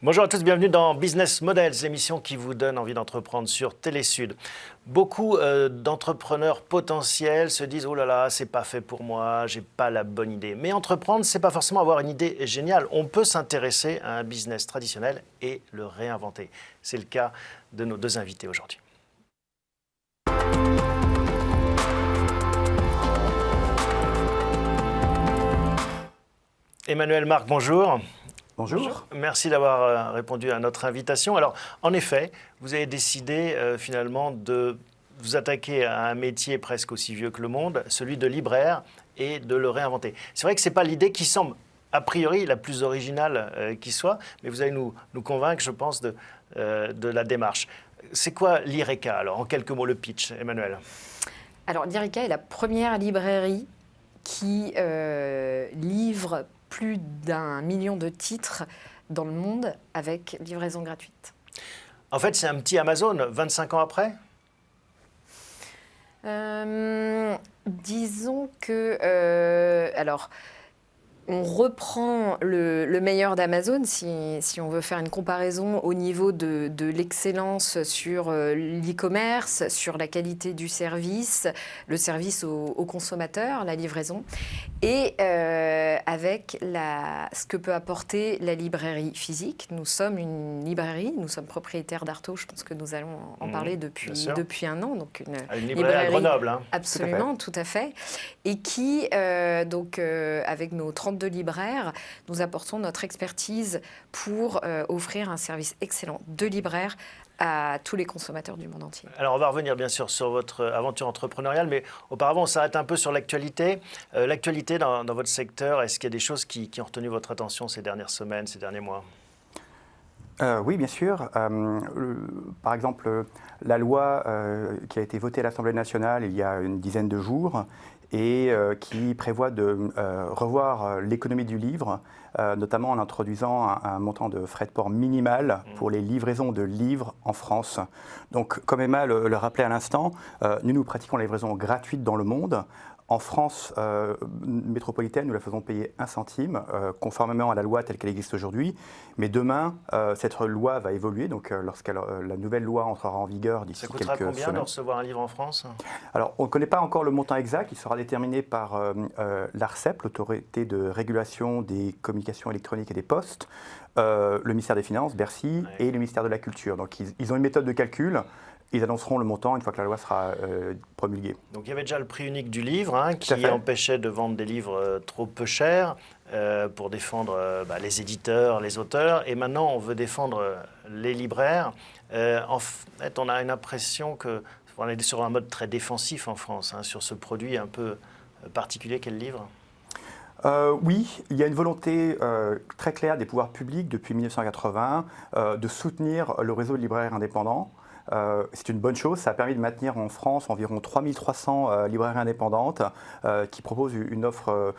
Bonjour à tous, bienvenue dans Business Models, l'émission qui vous donne envie d'entreprendre sur Télésud. Beaucoup d'entrepreneurs potentiels se disent « Oh là là, c'est pas fait pour moi, j'ai pas la bonne idée ». Mais entreprendre, c'est pas forcément avoir une idée géniale. On peut s'intéresser à un business traditionnel et le réinventer. C'est le cas de nos deux invités aujourd'hui. Emmanuel Marc, bonjour. Bonjour. Merci d'avoir répondu à notre invitation. Alors, en effet, vous avez décidé finalement de vous attaquer à un métier presque aussi vieux que le monde, celui de libraire, et de le réinventer. C'est vrai que ce n'est pas l'idée qui semble, a priori, la plus originale qui soit, mais vous allez nous convaincre, je pense, de la démarche. C'est quoi l'IRECA, alors, en quelques mots, le pitch, Emmanuel? Alors, l'IRECA est la première librairie qui livre plus d'1 million de titres dans le monde avec livraison gratuite. En fait, c'est un petit Amazon, 25 ans après? Disons que... alors, on reprend le meilleur d'Amazon, si on veut faire une comparaison au niveau de l'excellence sur l'e-commerce, sur la qualité du service, le service aux consommateurs, la livraison, et avec ce que peut apporter la librairie physique. Nous sommes une librairie, nous sommes propriétaires d'Artaud, je pense que nous allons en parler depuis 1 an. Donc une librairie à Grenoble. Hein. Absolument, tout à fait. Et qui, avec nos 32 libraires, nous apportons notre expertise pour offrir un service excellent de libraire à tous les consommateurs du monde entier. Alors, on va revenir bien sûr sur votre aventure entrepreneuriale, mais auparavant, on s'arrête un peu sur l'actualité. L'actualité dans votre secteur, est-ce qu'il y a des choses qui ont retenu votre attention ces dernières semaines, ces derniers mois? Oui, bien sûr. Par exemple, la loi qui a été votée à l'Assemblée nationale il y a une dizaine de jours et qui prévoit de revoir l'économie du livre, notamment en introduisant un montant de frais de port minimal pour les livraisons de livres en France. Donc, comme Emma le rappelait à l'instant, nous pratiquons la livraison gratuite dans le monde. En France métropolitaine, nous la faisons payer 1 centime, conformément à la loi telle qu'elle existe aujourd'hui. Mais demain, cette loi va évoluer. Donc, lorsque la nouvelle loi entrera en vigueur d'ici quelques semaines. Ça coûtera combien de recevoir un livre en France? Alors, on ne connaît pas encore le montant exact. Il sera déterminé par l'ARCEP, l'autorité de régulation des communications électroniques et des postes, le ministère des Finances, Bercy, et le ministère de la Culture. Donc, ils ont une méthode de calcul. Ils annonceront le montant une fois que la loi sera promulguée. Donc il y avait déjà le prix unique du livre qui empêchait de vendre des livres trop peu chers pour défendre les éditeurs, les auteurs. Et maintenant, on veut défendre les libraires. En fait, on a une impression qu'on est sur un mode très défensif en France, sur ce produit un peu particulier qu'est le livre. Oui, il y a une volonté très claire des pouvoirs publics depuis 1980 de soutenir le réseau de libraires indépendants. C'est une bonne chose, ça a permis de maintenir en France environ 3300 librairies indépendantes qui proposent une offre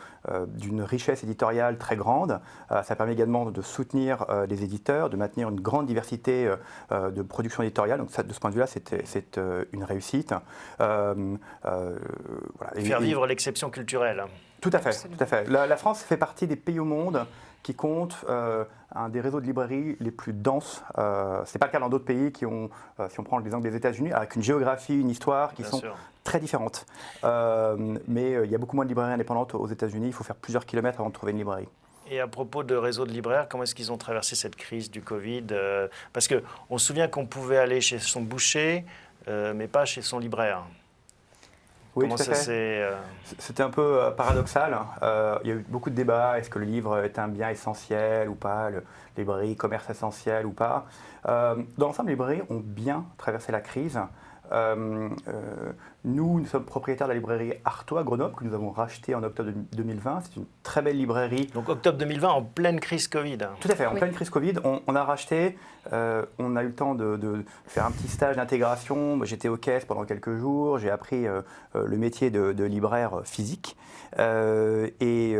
d'une richesse éditoriale très grande. Ça permet également de soutenir les éditeurs, de maintenir une grande diversité de production éditoriale. Donc ça, de ce point de vue-là, c'est une réussite. Faire vivre l'exception culturelle. Tout à fait, tout à fait. La France fait partie des pays au monde qui comptent un des réseaux de librairies les plus denses. Ce n'est pas le cas dans d'autres pays qui ont, si on prend l'exemple des États-Unis, avec une géographie, une histoire qui sont très différentes. Mais il y a beaucoup moins de librairies indépendantes aux États-Unis. Il faut faire plusieurs kilomètres avant de trouver une librairie. Et à propos de réseaux de libraires, comment est-ce qu'ils ont traversé cette crise du Covid? Parce qu'on se souvient qu'on pouvait aller chez son boucher, mais pas chez son libraire. Oui, tout à fait. C'était un peu paradoxal. Il y a eu beaucoup de débats. Est-ce que le livre est un bien essentiel ou pas? Les librairies, commerce essentiel ou pas? Dans l'ensemble, les librairies ont bien traversé la crise. Nous sommes propriétaires de la librairie Artaud à Grenoble, que nous avons rachetée en octobre 2020. C'est une très belle librairie. Donc octobre 2020, en pleine crise Covid. Tout à fait, en pleine crise Covid. On a racheté, on a eu le temps de faire un petit stage d'intégration. J'étais aux caisses pendant quelques jours, j'ai appris le métier de libraire physique. Et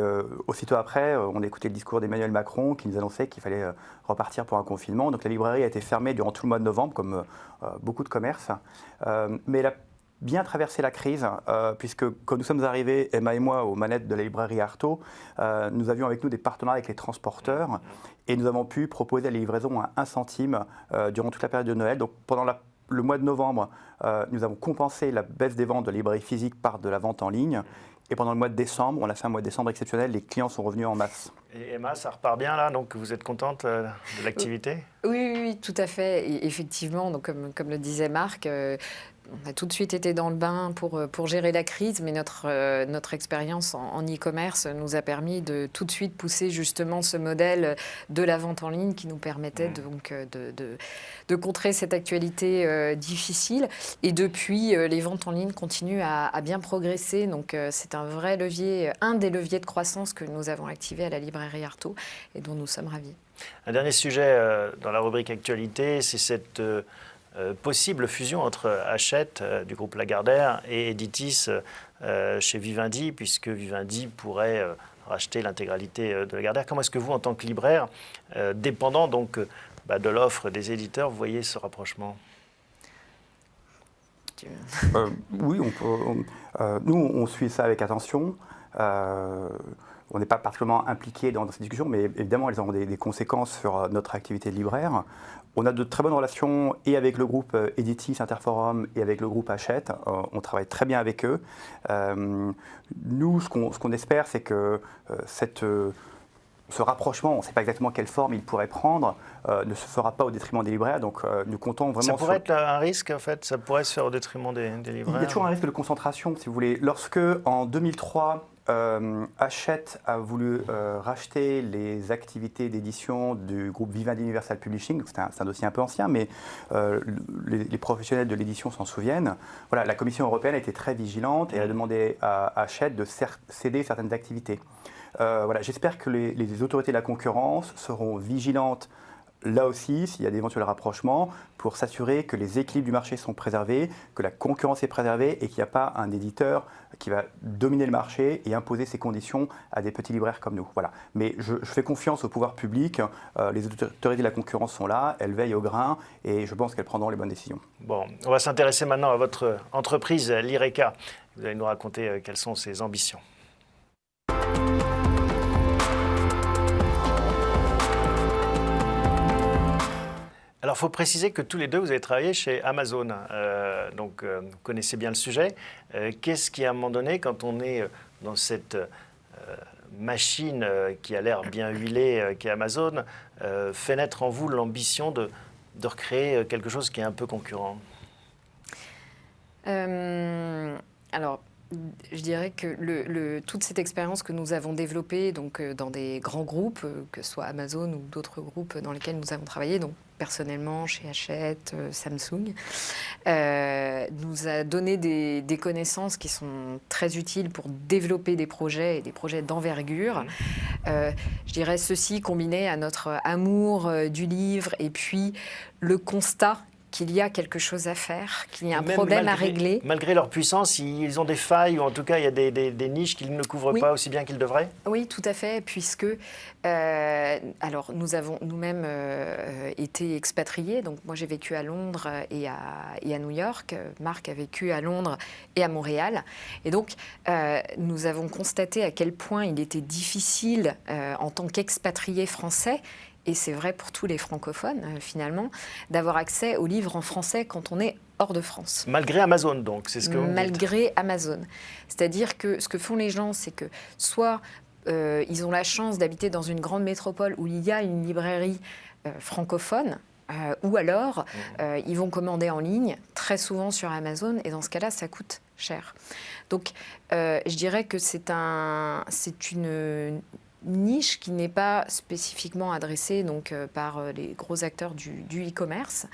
aussitôt après, on a écouté le discours d'Emmanuel Macron qui nous annonçait qu'il fallait repartir pour un confinement. Donc la librairie a été fermée durant tout le mois de novembre, comme beaucoup de commerces. Mais bien traversé la crise, puisque quand nous sommes arrivés, Emma et moi, aux manettes de la librairie Artaud, nous avions avec nous des partenariats avec les transporteurs et nous avons pu proposer la livraison à 1 centime durant toute la période de Noël. Donc pendant le mois de novembre, nous avons compensé la baisse des ventes de la librairie physique par de la vente en ligne. Et pendant le mois de décembre, on a fait un mois de décembre exceptionnel, les clients sont revenus en masse. Et Emma, ça repart bien là, donc vous êtes contente de l'activité? Oui, tout à fait. Et effectivement, donc comme le disait Marc, on a tout de suite été dans le bain pour gérer la crise, mais notre expérience en e-commerce nous a permis de tout de suite pousser justement ce modèle de la vente en ligne qui nous permettait donc de contrer cette actualité difficile. Et depuis, les ventes en ligne continuent à bien progresser. Donc c'est un vrai levier, un des leviers de croissance que nous avons activé à la librairie Artaud et dont nous sommes ravis. Un dernier sujet dans la rubrique actualité, c'est cette possible fusion entre Hachette du groupe Lagardère et Editis chez Vivendi, puisque Vivendi pourrait racheter l'intégralité de Lagardère. Comment est-ce que vous, en tant que libraire, dépendant donc de l'offre des éditeurs, vous voyez ce rapprochement? Oui, nous, on suit ça avec attention. On n'est pas particulièrement impliqué dans ces discussions, mais évidemment, elles auront des conséquences sur notre activité de libraire. On a de très bonnes relations et avec le groupe Editis Interforum et avec le groupe Hachette. On travaille très bien avec eux. Nous, ce qu'on espère, c'est que ce rapprochement, on ne sait pas exactement quelle forme il pourrait prendre, ne se fera pas au détriment des libraires. Donc, nous comptons vraiment. Ça pourrait être un risque, en fait. Ça pourrait se faire au détriment des libraires. Il y a toujours un risque de concentration, si vous voulez. Lorsque, en 2003, Hachette a voulu racheter les activités d'édition du groupe Vivendi Universal Publishing. C'est un dossier un peu ancien, mais les professionnels de l'édition s'en souviennent. Voilà, la Commission européenne a été très vigilante et a demandé à Hachette de céder certaines activités. Voilà, j'espère que les autorités de la concurrence seront vigilantes là aussi, s'il y a d'éventuels rapprochements, pour s'assurer que les équilibres du marché sont préservés, que la concurrence est préservée et qu'il n'y a pas un éditeur qui va dominer le marché et imposer ses conditions à des petits libraires comme nous. Voilà. Mais je fais confiance au pouvoir public. Les autorités de la concurrence sont là, elles veillent au grain et je pense qu'elles prendront les bonnes décisions. Bon, on va s'intéresser maintenant à votre entreprise, l'IRECA. Vous allez nous raconter quelles sont ses ambitions. Alors, il faut préciser que tous les deux, vous avez travaillé chez Amazon. Donc, vous connaissez bien le sujet. Qu'est-ce qui, à un moment donné, quand on est dans cette machine qui a l'air bien huilée, qui est Amazon, fait naître en vous l'ambition de recréer quelque chose qui est un peu concurrent? Alors, je dirais que toute cette expérience que nous avons développée donc, dans des grands groupes, que ce soit Amazon ou d'autres groupes dans lesquels nous avons travaillé, donc personnellement chez Hachette, Samsung, nous a donné des connaissances qui sont très utiles pour développer des projets et des projets d'envergure. Je dirais ceci combiné à notre amour du livre et puis le constat qu'il y a quelque chose à faire, qu'il y a un problème à régler. Malgré leur puissance, ils ont des failles, ou en tout cas, il y a des niches qu'ils ne couvrent pas aussi bien qu'ils devraient? Oui, tout à fait, puisque alors, nous avons nous-mêmes été expatriés. Donc, moi, j'ai vécu à Londres et à New York. Marc a vécu à Londres et à Montréal. Et donc, nous avons constaté à quel point il était difficile, en tant qu'expatrié français, et c'est vrai pour tous les francophones, finalement, d'avoir accès aux livres en français quand on est hors de France. Malgré Amazon, donc, c'est ce que vous dites. Malgré Amazon. C'est-à-dire que ce que font les gens, c'est que soit ils ont la chance d'habiter dans une grande métropole où il y a une librairie francophone, ou alors ils vont commander en ligne, très souvent sur Amazon, et dans ce cas-là, ça coûte cher. Donc, je dirais que c'est une niche qui n'est pas spécifiquement adressée donc, par les gros acteurs du e-commerce.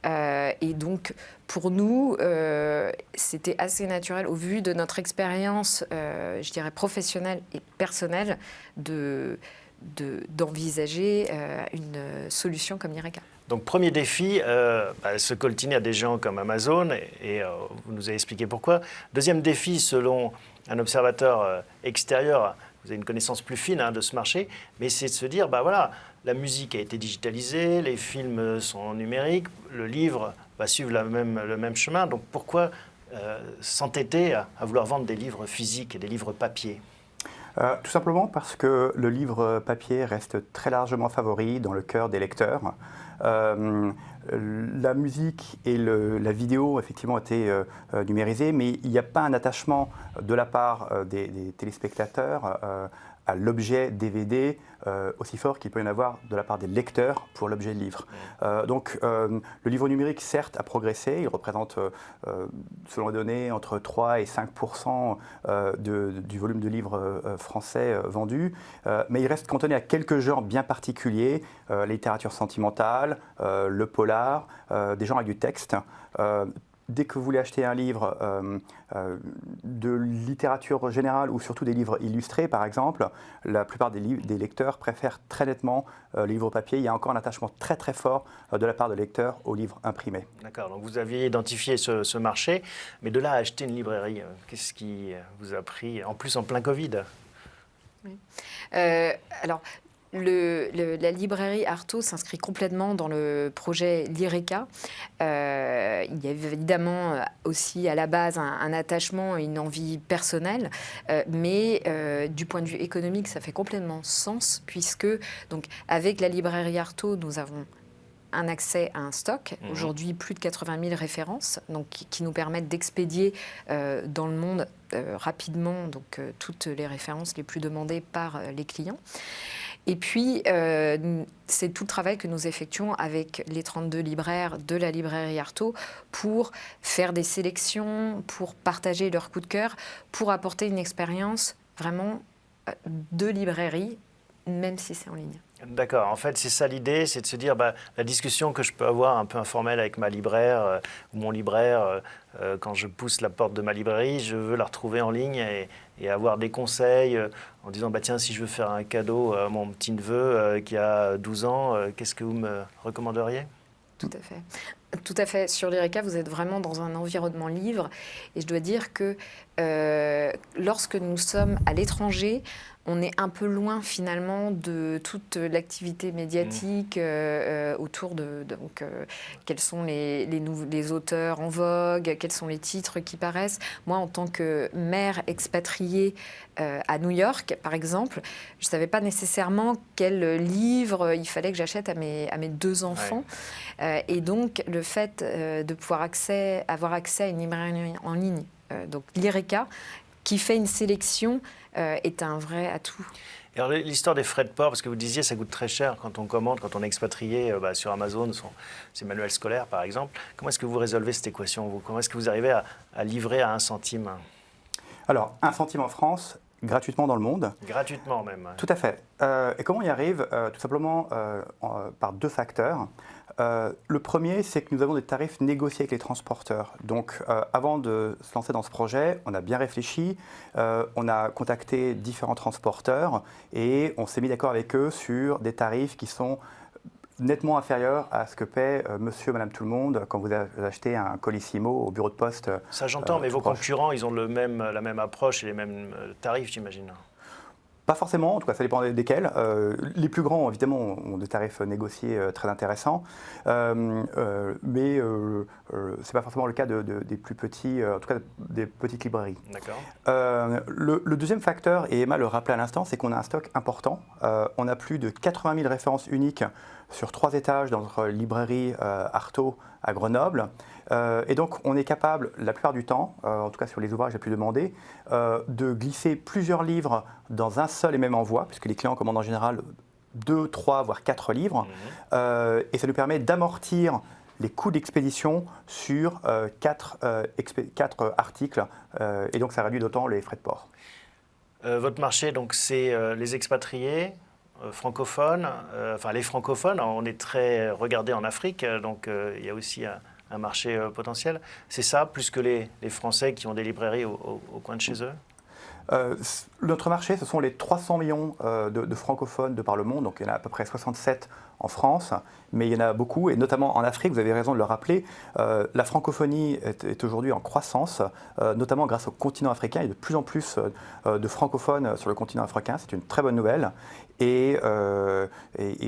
Et donc, pour nous, c'était assez naturel, au vu de notre expérience, je dirais, professionnelle et personnelle, d'envisager une solution comme l'IRECA. Donc, premier défi, se coltiner à des gens comme Amazon, et vous nous avez expliqué pourquoi. Deuxième défi, selon un observateur extérieur, vous avez une connaissance plus fine de ce marché, mais c'est de se dire, voilà, la musique a été digitalisée, les films sont numériques, le livre va suivre le même chemin. Donc pourquoi s'entêter à vouloir vendre des livres physiques et des livres papier? Tout simplement parce que le livre papier reste très largement favori dans le cœur des lecteurs. La musique et la vidéo, effectivement, ont été numérisées, mais il n'y a pas un attachement de la part des téléspectateurs à l'objet DVD aussi fort qu'il peut y en avoir de la part des lecteurs pour l'objet de livre. Donc le livre numérique, certes, a progressé. Il représente, selon les données, entre 3 et 5% du volume de livres français vendus. Mais il reste cantonné à quelques genres bien particuliers, la littérature sentimentale, le polar, des genres avec du texte. Dès que vous voulez acheter un livre de littérature générale ou surtout des livres illustrés, par exemple, la plupart des lecteurs préfèrent très nettement les livres papier. Il y a encore un attachement très très fort de la part des lecteurs aux livres imprimés. D'accord, donc vous aviez identifié ce marché, mais de là à acheter une librairie, qu'est-ce qui vous a pris, en plus en plein Covid? Oui. Alors, la librairie Artaud s'inscrit complètement dans le projet Lyreca. Il y avait évidemment aussi à la base un attachement et une envie personnelle, mais du point de vue économique, ça fait complètement sens puisque donc, avec la librairie Artaud, nous avons un accès à un stock, aujourd'hui plus de 80 000 références, donc, qui nous permettent d'expédier dans le monde rapidement donc, toutes les références les plus demandées par les clients. Et puis, c'est tout le travail que nous effectuons avec les 32 libraires de la librairie Artaud pour faire des sélections, pour partager leurs coups de cœur, pour apporter une expérience vraiment de librairie, même si c'est en ligne. D'accord, en fait c'est ça l'idée, c'est de se dire la discussion que je peux avoir un peu informelle avec ma libraire ou mon libraire quand je pousse la porte de ma librairie, je veux la retrouver en ligne et avoir des conseils en disant tiens, si je veux faire un cadeau à mon petit neveu qui a 12 ans, qu'est-ce que vous me recommanderiez? Tout à fait. Tout à fait. Sur Lyreca, vous êtes vraiment dans un environnement livre. Et je dois dire que lorsque nous sommes à l'étranger, on est un peu loin finalement de toute l'activité médiatique autour de quels sont les auteurs en vogue, quels sont les titres qui paraissent. Moi, en tant que mère expatriée à New York, par exemple, je ne savais pas nécessairement quel livre il fallait que j'achète à mes 2 enfants. Ouais. Et donc, le fait de pouvoir avoir accès à une librairie en ligne, donc Lyreca, qui fait une sélection, est un vrai atout. Et alors l'histoire des frais de port, parce que vous disiez ça coûte très cher quand on commande, quand on est expatrié sur Amazon, ses manuels scolaires par exemple. Comment est-ce que vous résolvez cette équation, vous? Comment est-ce que vous arrivez à livrer à 1 centime? Alors, 1 centime en France, gratuitement dans le monde. Gratuitement même. Tout à fait. Et comment on y arrive? Tout simplement par 2 facteurs. Le premier, c'est que nous avons des tarifs négociés avec les transporteurs. Donc, avant de se lancer dans ce projet, on a bien réfléchi, on a contacté différents transporteurs et on s'est mis d'accord avec eux sur des tarifs qui sont nettement inférieurs à ce que paie monsieur, madame, tout le monde quand vous achetez un Colissimo au bureau de poste. Ça j'entends, mais vos concurrents, ils ont la même approche et les mêmes tarifs, j'imagine. Pas forcément, en tout cas ça dépend desquels. Les plus grands, évidemment, ont des tarifs négociés très intéressants, mais ce n'est pas forcément le cas des plus petits, en tout cas des petites librairies. D'accord. Le deuxième facteur, et Emma le rappelait à l'instant, c'est qu'on a un stock important. On a plus de 80 000 références uniques sur 3 étages dans notre librairie Artaud à Grenoble. Et donc, on est capable, la plupart du temps, en tout cas sur les ouvrages les plus demandés, de glisser plusieurs livres dans un seul et même envoi, puisque les clients commandent en général 2, 3, voire 4 livres. Et ça nous permet d'amortir les coûts d'expédition sur 4 articles. Et donc, ça réduit d'autant les frais de port. Votre marché, donc, c'est les expatriés francophones, enfin les francophones. On est très regardé en Afrique, donc il y a aussi un marché potentiel. C'est ça, plus que les Français qui ont des librairies au coin de chez eux? Notre marché, ce sont les 300 millions de francophones de par le monde, donc il y en a à peu près 67 en France, mais il y en a beaucoup, et notamment en Afrique, vous avez raison de le rappeler, la francophonie est aujourd'hui en croissance, notamment grâce au continent africain. Il y a de plus en plus de francophones sur le continent africain, c'est une très bonne nouvelle, et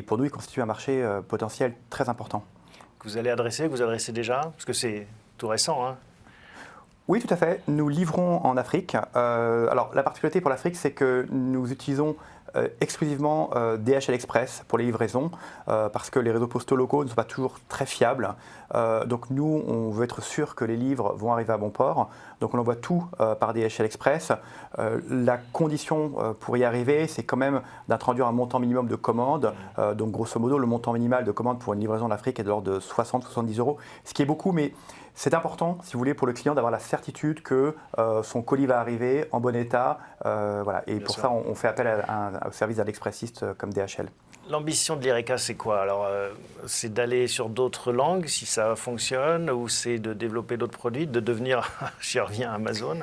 pour nous, il constitue un marché potentiel très important. Que vous allez adresser, que vous adressez déjà, parce que c'est tout récent, hein? Oui, tout à fait. Nous livrons en Afrique. Alors, la particularité pour l'Afrique, c'est que nous utilisons exclusivement DHL Express pour les livraisons, parce que les réseaux postaux locaux ne sont pas toujours très fiables. Donc, nous, on veut être sûr que les livres vont arriver à bon port. Donc, on envoie tout par DHL Express. La condition pour y arriver, c'est quand même d'introduire un montant minimum de commande. Donc, grosso modo, le montant minimal de commande pour une livraison en Afrique est de l'ordre de 60-70 euros, ce qui est beaucoup, mais c'est important, si vous voulez, pour le client d'avoir la certitude que son colis va arriver en bon état. Voilà. Et Bien pour sûr. ça, on fait appel à un service d'un expressiste comme DHL. L'ambition de l'IRECA, c'est quoi? Alors, c'est d'aller sur d'autres langues, si ça fonctionne, ou c'est de développer d'autres produits, de devenir, j'y reviens, Amazon?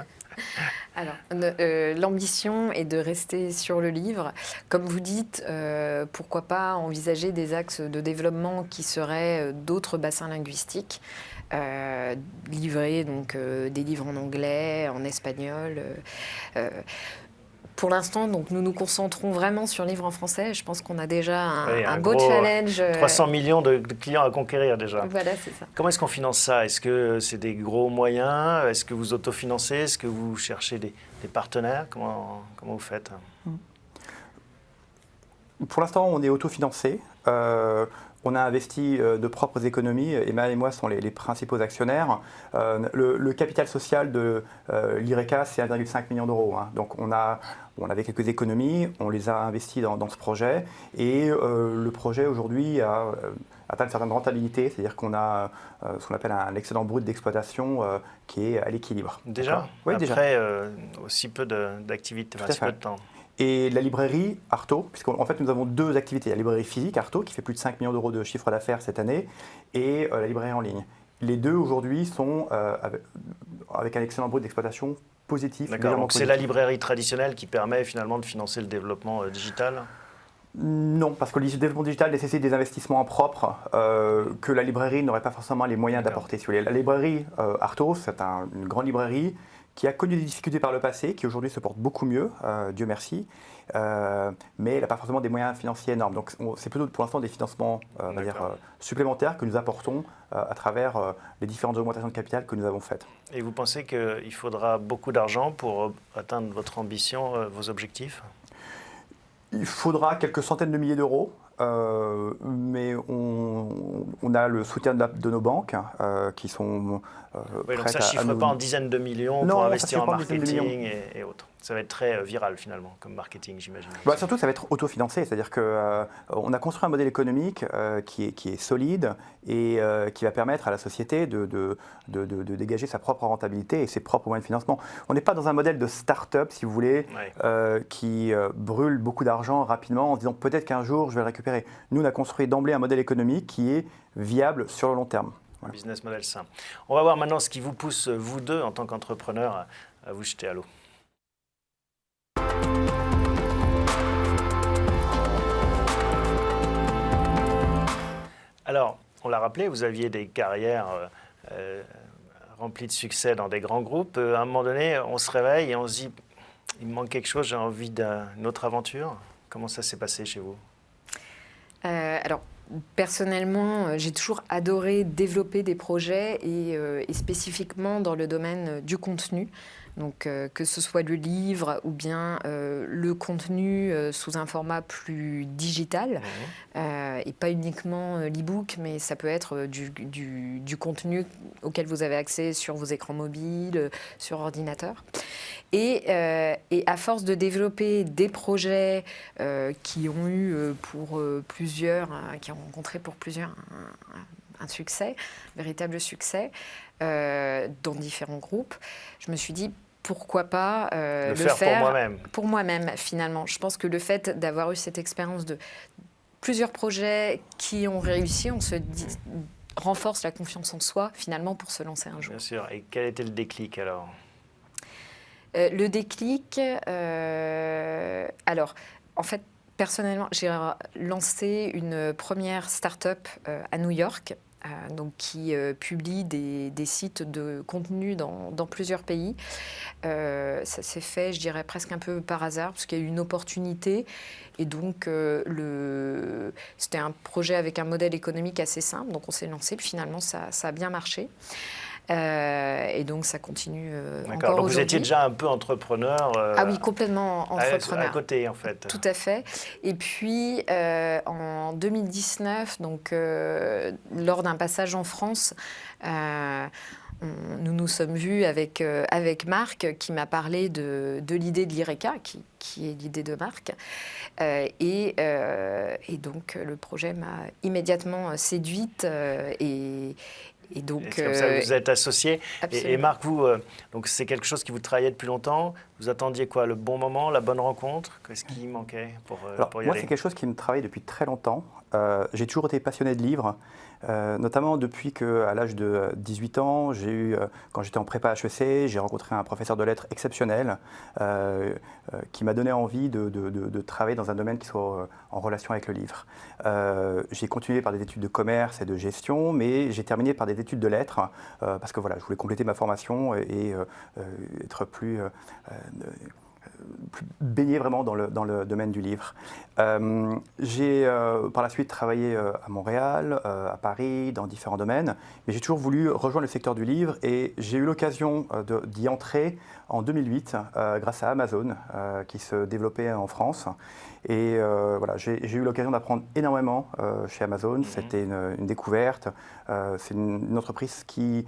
Alors, l'ambition est de rester sur le livre. Comme vous dites, pourquoi pas envisager des axes de développement qui seraient d'autres bassins linguistiques, livrer donc des livres en anglais, en espagnol. Pour l'instant, donc nous nous concentrons vraiment sur le livre en français. Je pense qu'on a déjà un beau gros, challenge. 300 millions de clients à conquérir déjà. Voilà, c'est ça. Comment est-ce qu'on finance ça? Est-ce que c'est des gros moyens? Est-ce que vous autofinancez? Est-ce que vous cherchez des partenaires? Comment vous faites? Pour l'instant, on est autofinancé. On a investi de propres économies. Emma et moi sont les principaux actionnaires. Le capital social de l'IRECA, c'est 1,5 million d'euros. Hein. Donc on avait quelques économies, on les a investies dans ce projet. Et le projet aujourd'hui a atteint une certaine rentabilité, c'est-à-dire qu'on a ce qu'on appelle un excédent brut d'exploitation qui est à l'équilibre. Déjà? Oui, Après déjà. aussi peu d'activité, Tout à aussi peu fait. de temps. Et la librairie Artaud, puisqu'en fait nous avons deux activités, la librairie physique Artaud qui fait plus de 5 millions d'euros de chiffre d'affaires cette année et la librairie en ligne. Les deux aujourd'hui sont avec un excellent brut d'exploitation positif. D'accord, donc c'est la librairie traditionnelle qui permet finalement de financer le développement digital? Non, parce que le développement digital nécessite des investissements propres que la librairie n'aurait pas forcément les moyens d'apporter. Si vous voulez. La librairie Artaud, c'est une grande librairie qui a connu des difficultés par le passé, qui aujourd'hui se porte beaucoup mieux, Dieu merci, mais elle n'a pas forcément des moyens financiers énormes. Donc c'est plutôt pour l'instant des financements on va dire, supplémentaires que nous apportons à travers les différentes augmentations de capital que nous avons faites. Et vous pensez qu'il faudra beaucoup d'argent pour atteindre votre ambition, vos objectifs? Il faudra quelques centaines de milliers d'euros. Mais on a le soutien de nos banques qui sont oui, donc ça ne chiffre pas en dizaines de millions non, pour investir en pas en dizaines de marketing et autres. Ça va être très viral finalement comme marketing, j'imagine. Bah, surtout, ça va être autofinancé, c'est-à-dire qu'on a construit un modèle économique qui est solide et qui va permettre à la société de dégager sa propre rentabilité et ses propres moyens de financement. On n'est pas dans un modèle de start-up, si vous voulez, qui brûle beaucoup d'argent rapidement en se disant peut-être qu'un jour je vais le récupérer. Nous, on a construit d'emblée un modèle économique qui est viable sur le long terme. Voilà. Business model sain. On va voir maintenant ce qui vous pousse, vous deux, en tant qu'entrepreneurs, à vous jeter à l'eau. Alors, on l'a rappelé, vous aviez des carrières remplies de succès dans des grands groupes. À un moment donné, on se réveille et on se dit, il me manque quelque chose, j'ai envie d'une autre aventure. Comment ça s'est passé chez vous? Alors, personnellement, j'ai toujours adoré développer des projets et spécifiquement dans le domaine du contenu. Donc, que ce soit le livre ou bien le contenu sous un format plus digital, et pas uniquement l'e-book, mais ça peut être du contenu auquel vous avez accès sur vos écrans mobiles, sur ordinateur. Et à force de développer des projets qui ont eu pour plusieurs, qui ont rencontré pour plusieurs un succès, véritable succès, dans différents groupes, je me suis dit pourquoi pas le faire pour moi-même. Pour moi-même, finalement. Je pense que le fait d'avoir eu cette expérience de plusieurs projets qui ont réussi, on se dit, renforce la confiance en soi, finalement, pour se lancer un jour. Bien sûr. Et quel était le déclic alors? Le déclic, alors, en fait, personnellement, j'ai lancé une première start-up à New York, donc qui publie des sites de contenu dans plusieurs pays. Ça s'est fait, je dirais, presque un peu par hasard, parce qu'il y a eu une opportunité. Et donc, c'était un projet avec un modèle économique assez simple. Donc, on s'est lancé, puis finalement, ça a bien marché. Et donc, ça continue D'accord, encore donc vous aujourd'hui. étiez déjà un peu entrepreneur Ah oui, complètement entrepreneur. à côté, en fait. Tout à fait. Et puis, en 2019, donc, lors d'un passage en France, nous nous sommes vus avec Marc, qui m'a parlé de l'idée de l'IRECA, qui est l'idée de Marc. Et donc, le projet m'a immédiatement séduite. Et donc, Et c'est comme ça que vous êtes associés. Et absolument. Marc, vous, donc c'est quelque chose qui vous travaillait depuis longtemps. Vous attendiez quoi? Le bon moment, la bonne rencontre? Qu'est-ce qui manquait Alors, pour y moi, aller? c'est quelque chose qui me travaille depuis très longtemps. J'ai toujours été passionné de livres, notamment depuis qu'à l'âge de 18 ans, quand j'étais en prépa HEC, j'ai rencontré un professeur de lettres exceptionnel qui m'a donné envie de travailler dans un domaine qui soit en relation avec le livre. J'ai continué par des études de commerce et de gestion, mais j'ai terminé par des études de lettres parce que voilà, je voulais compléter ma formation et être plus baigné vraiment dans le domaine du livre. J'ai par la suite travaillé à Montréal, à Paris, dans différents domaines, mais j'ai toujours voulu rejoindre le secteur du livre et j'ai eu l'occasion d'y entrer en 2008 grâce à Amazon qui se développait en France. Et voilà, j'ai eu l'occasion d'apprendre énormément chez Amazon. C'était une découverte. C'est une entreprise qui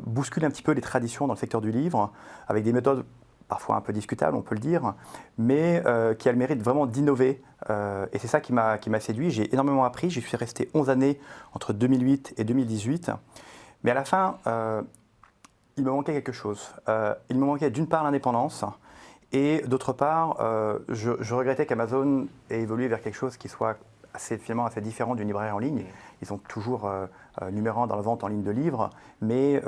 bouscule un petit peu les traditions dans le secteur du livre avec des méthodes parfois un peu discutable, on peut le dire, mais qui a le mérite vraiment d'innover. Et c'est ça qui m'a séduit. J'ai énormément appris. J'y suis resté 11 années entre 2008 et 2018. Mais à la fin, il me manquait quelque chose. Il me manquait d'une part l'indépendance et d'autre part, je regrettais qu'Amazon ait évolué vers quelque chose qui soit finalement assez différent d'une librairie en ligne. Ils sont toujours numéro 1 dans la vente en ligne de livres, mais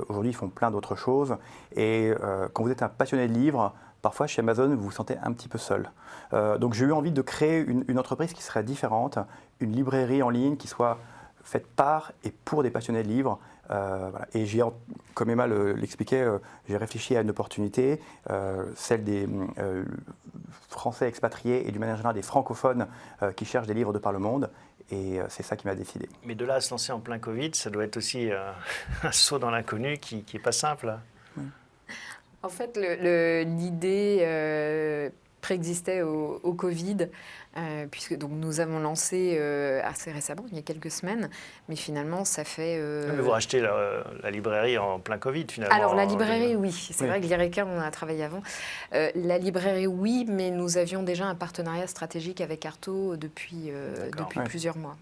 aujourd'hui ils font plein d'autres choses. Et quand vous êtes un passionné de livres, parfois chez Amazon vous vous sentez un petit peu seul. Donc j'ai eu envie de créer une entreprise qui serait différente, une librairie en ligne qui soit faite par et pour des passionnés de livres. Voilà. Et comme Emma l'expliquait, j'ai réfléchi à une opportunité, celle des Français expatriés et du manière générale des francophones qui cherchent des livres de par le monde. Et c'est ça qui m'a décidé. Mais de là à se lancer en plein Covid, ça doit être aussi un saut dans l'inconnu qui n'est pas simple. En fait, l'idée préexistait au Covid, puisque donc, nous avons lancé assez récemment, il y a quelques semaines, mais finalement, ça fait... Mais vous rachetez la librairie en plein Covid, finalement. Alors, la librairie, oui. C'est Oui. vrai que l'IRECA, on a travaillé avant. La librairie, oui, mais nous avions déjà un partenariat stratégique avec Artaud depuis Ouais. plusieurs mois.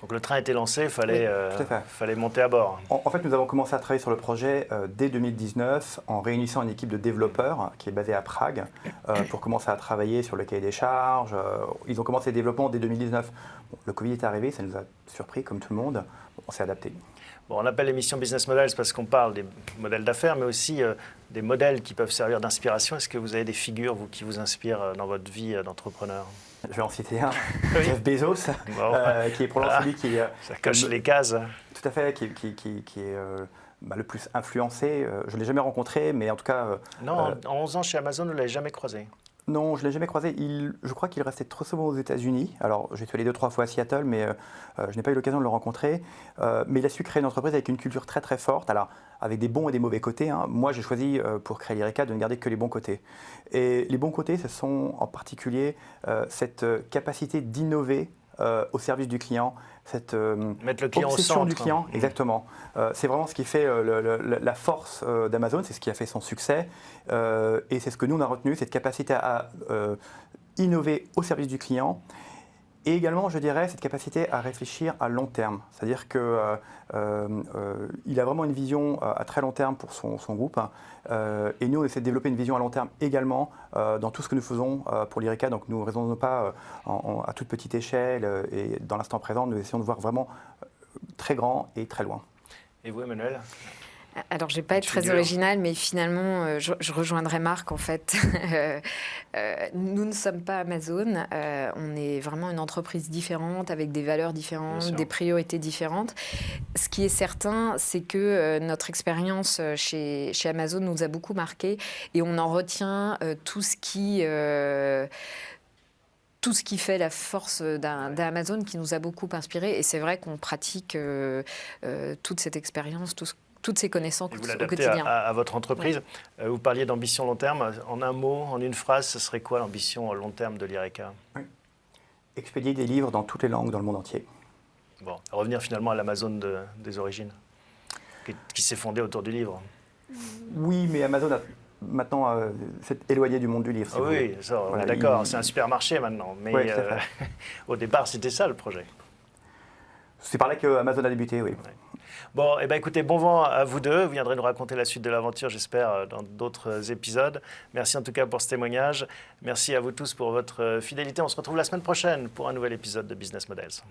Donc le train était lancé, il fallait, tout à fait. fallait monter à bord. En fait, nous avons commencé à travailler sur le projet dès 2019 en réunissant une équipe de développeurs qui est basée à Prague pour commencer à travailler sur le cahier des charges. Ils ont commencé le développement dès 2019. Bon, le Covid est arrivé, ça nous a surpris comme tout le monde. On s'est adapté. Bon, on appelle l'émission Business Models parce qu'on parle des modèles d'affaires, mais aussi des modèles qui peuvent servir d'inspiration. Est-ce que vous avez des figures qui vous inspirent dans votre vie d'entrepreneur? Je vais en citer un, Oui. Jeff Bezos, Bon, qui est probablement celui qui ça coche les cases. tout à fait, qui est le plus influencé. Je ne l'ai jamais rencontré, mais en tout cas... Non, en 11 ans chez Amazon, vous ne l'avez jamais croisé. Non, je ne l'ai jamais croisé. Je crois qu'il restait trop souvent aux États-Unis. Alors, j'ai été allé 2-3 fois à Seattle, mais je n'ai pas eu l'occasion de le rencontrer. Mais il a su créer une entreprise avec une culture très très forte, alors avec des bons et des mauvais côtés. Hein. Moi, j'ai choisi pour créer l'IRECA de ne garder que les bons côtés. Et les bons côtés, ce sont en particulier cette capacité d'innover au service du client, cette Mettre le client au obsession centre. du client, exactement. C'est vraiment ce qui fait la force d'Amazon, c'est ce qui a fait son succès. Et c'est ce que nous, on a retenu, cette capacité à innover au service du client. Et également, je dirais, cette capacité à réfléchir à long terme. C'est-à-dire qu'il a vraiment une vision à très long terme pour son groupe. Et nous, on essaie de développer une vision à long terme également dans tout ce que nous faisons pour l'IRECA. Donc, nous ne raisonnons pas à toute petite échelle. Et dans l'instant présent, nous essayons de voir vraiment très grand et très loin. Et vous, Emmanuel? Alors, je ne vais pas être très figure. originale, mais finalement, je rejoindrai Marc, en fait. Nous ne sommes pas Amazon. On est vraiment une entreprise différente, avec des valeurs Bien différentes, sûr. des priorités différentes. Ce qui est certain, c'est que notre expérience chez Amazon nous a beaucoup marqué et on en retient tout ce qui fait la force d'Amazon qui nous a beaucoup inspiré. Et c'est vrai qu'on pratique toute cette expérience, tout toutes ces connaissances Et vous au l'adaptez quotidien. à votre entreprise. Vous parliez d'ambition long terme. En un mot, en une phrase, ce serait quoi l'ambition long terme de l'IRECA? Oui. Expédier des livres dans toutes les langues dans le monde entier. Bon, revenir finalement à l'Amazon des origines, qui s'est fondée autour du livre. Oui, mais Amazon a maintenant s'est éloigné du monde du livre. Si vous Oui, voulez. ça, on Voilà, est d'accord, c'est un supermarché maintenant. Mais Ouais, tout à fait. au départ, c'était ça le projet. C'est par là que Amazon a débuté, oui. Bon, eh ben, écoutez, bon vent à vous deux. Vous viendrez nous raconter la suite de l'aventure, j'espère, dans d'autres épisodes. Merci en tout cas pour ce témoignage. Merci à vous tous pour votre fidélité. On se retrouve la semaine prochaine pour un nouvel épisode de Business Models.